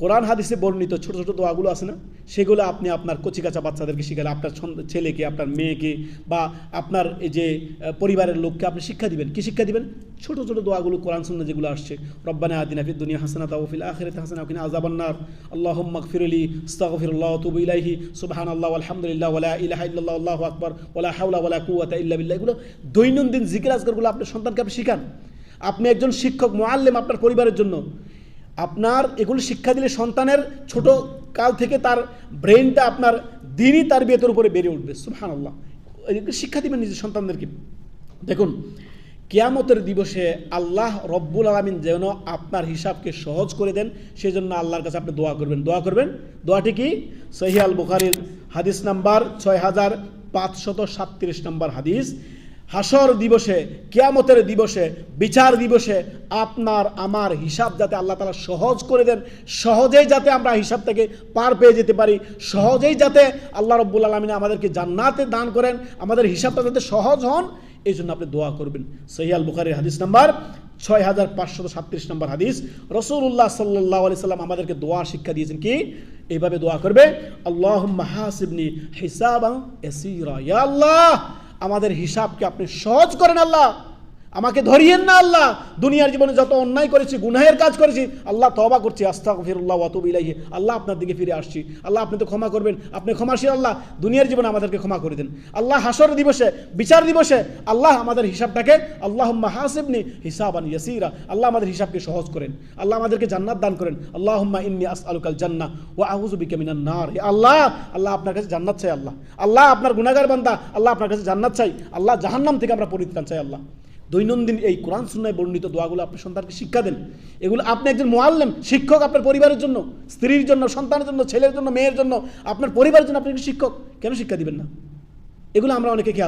কোরআন হাদিসে বর্ণিত ছোট ছোট দোয়াগুলো আছে না, সেগুলো আপনি আপনার কচিকাচা বাচ্চাদেরকে শিখালে, আপনার ছেলেকে, আপনার মেয়েকে বা আপনার এই যে পরিবারের লোককে আপনি শিক্ষা দিবেন। কি শিক্ষা দিবেন? ছোট ছোট দোয়াগুলো কোরআন সুন্নাহ যেগুলো আসছে, রব্বানা আতিনা ফিদ দুনিয়া হাসানাতা ওয়া ফিল আখিরাতি হাসানাতাও ওয়া কিনা আযাবান্নার, আল্লাহুম্মা গফিরলি আস্তাগফিরুল্লাহ ওয়া আতুবু ইলাইহি, সুবহানাল্লাহ ওয়ালহামদুলিল্লাহ ওয়া লা ইলাহা ইল্লাল্লাহ আল্লাহু আকবার ওয়া লা হাওলা ওয়া লা কুওয়াতা ইল্লা বিল্লাহ। এগুলো দৈনন্দিন জিকির আজকারগুলো আপনার সন্তানকে আপনি শিখান। আপনি একজন শিক্ষক, মুআল্লিম আপনার পরিবারের জন্য, আপনার এগুলো শিক্ষা দিলে সন্তানের ছোট কাল থেকে তার ব্রেনটা আপনার দিনই তার বিয়েতের উপরে বেড়ে উঠবে। সুবহানাল্লাহ, এগুলো শিক্ষা দিবেন নিজের সন্তানদেরকে। দেখুন, কিয়ামতের দিবসে আল্লাহ রব্বুল আলামিন যেন আপনার হিসাবকে সহজ করে দেন, সেজন্য আল্লাহর কাছে আপনি দোয়া করবেন। দোয়াটি কি? সহিহ আল বুখারীর হাদিস নাম্বার 6537 নম্বর হাদিস। হাসর দিবসে, কিয়ামতের দিবসে, বিচার দিবসে আপনার আমার হিসাব যাতে আল্লাহ তাআলা সহজ করে দেন, সহজেই যাতে আমরা হিসাব থেকে পার পেয়ে যেতে পারি, সহজেই যাতে আল্লাহ রব্বুল আলামিন আমাদেরকে জান্নাতে দান করেন, আমাদের হিসাবটা যাতে সহজ হন, এই জন্য আপনি দোয়া করবেন। সহিহ আল বুখারীর হাদিস নাম্বার 6537 নম্বর হাদিস। রাসূলুল্লাহ সাল্লাল্লাহু আলাইহি সাল্লাম আমাদেরকে দোয়া শিক্ষা দিয়েছেন। কি? এইভাবে দোয়া করবে, আল্লাহুম্মা হাসিবনি হিসাবান ইয়াসীরা। ইয়া আল্লাহ, আমাদের হিসাবকে আপনি সহজ করেন আল্লাহ, আমাকে ধরিয়েন না আল্লাহ। দুনিয়ার জীবনে যত অন্যায় করেছি, গুনাহের কাজ করেছি, আল্লাহ তওবা করছি, আস্তাগফিরুল্লাহ ওয়া আতুবু ইলাইহি। আল্লাহ আপনার দিকে ফিরে আসছি, আল্লাহ আপনি তো ক্ষমা করবেন, আপনি ক্ষমাশীল আল্লাহ, দুনিয়ার জীবনে আমাদেরকে ক্ষমা করে দেন আল্লাহ। হাসর দিবসে, বিচার দিবসে আল্লাহ আমাদের হিসাবটাকে, আল্লাহুম্মা হাসিবনি হিসাবান ইয়াসীরা, আল্লাহ আমাদের হিসাবকে সহজ করেন, আল্লাহ আমাদেরকে জান্নাত দান করেন। আল্লাহুম্মা ইন্নী আসআলুকাল জান্নাহ ওয়া আউযু বিকা মিনান নার। আল্লাহ, আল্লাহ আপনার কাছে জান্নাত চাই আল্লাহ, আল্লাহ আপনার গুনাহগার বান্দা, আল্লাহ আপনার কাছে জান্নাত চাই আল্লাহ, জাহান্নাম থেকে আমরা পরিত্রাণ চাই আল্লাহ। দৈনন্দিন এই কোরআন সুন্নাহয় বর্ণিত দোয়াগুলো আপনি সন্তানকে শিক্ষা দেন। এগুলো আপনি একজন মুআল্লিম, শিক্ষক, আপনার পরিবারের জন্য, স্ত্রীর জন্য, সন্তানের জন্য, ছেলের জন্য, মেয়ের জন্য, আপনার পরিবারের জন্য আপনি শিক্ষক, কেন শিক্ষা দিবেন না? এগুলো আমরা অনেকে খেয়াল